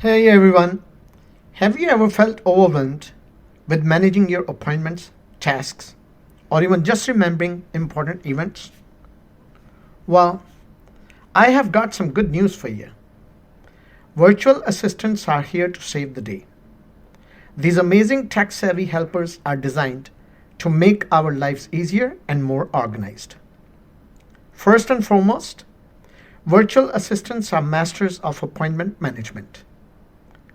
Hey everyone, have you ever felt overwhelmed with managing your appointments, tasks, or even just remembering important events? Well, I have got some good news for you. Virtual assistants are here to save the day. These amazing tech savvy helpers are designed to make our lives easier and more organized. First and foremost, virtual assistants are masters of appointment management.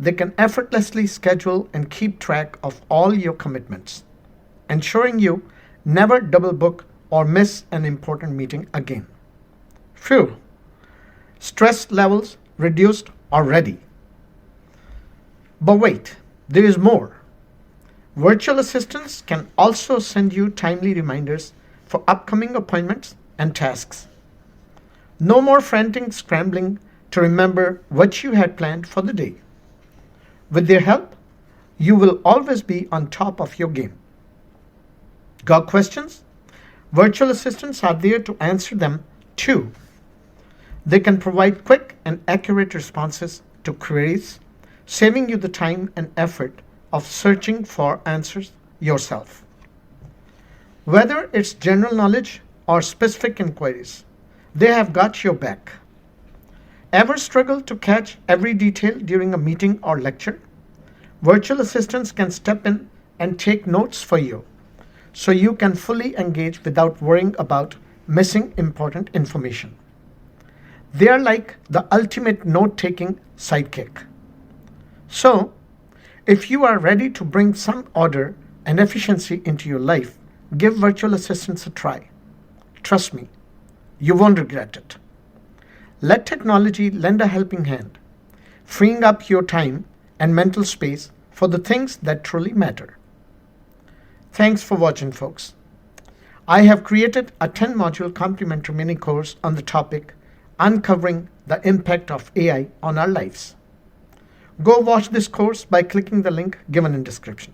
They can effortlessly schedule and keep track of all your commitments, ensuring you never double book or miss an important meeting again. Phew, stress levels reduced already. But wait, there is more. Virtual assistants can also send you timely reminders for upcoming appointments and tasks. No more frantic scrambling to remember what you had planned for the day. With their help, you will always be on top of your game. Got questions? Virtual assistants are there to answer them too. They can provide quick and accurate responses to queries, saving you the time and effort of searching for answers yourself. Whether it's general knowledge or specific inquiries, they have got your back. Ever struggle to catch every detail during a meeting or lecture? Virtual assistants can step in and take notes for you so you can fully engage without worrying about missing important information. They are like the ultimate note taking sidekick. So, if you are ready to bring some order and efficiency into your life, give virtual assistants a try. Trust me, you won't regret it. Let technology lend a helping hand, freeing up your time and mental space for the things that truly matter. Thanks for watching, folks. I have created a 10 module complimentary mini course on the topic Uncovering the Impact of AI on Our Lives. Go watch this course by clicking the link given in description.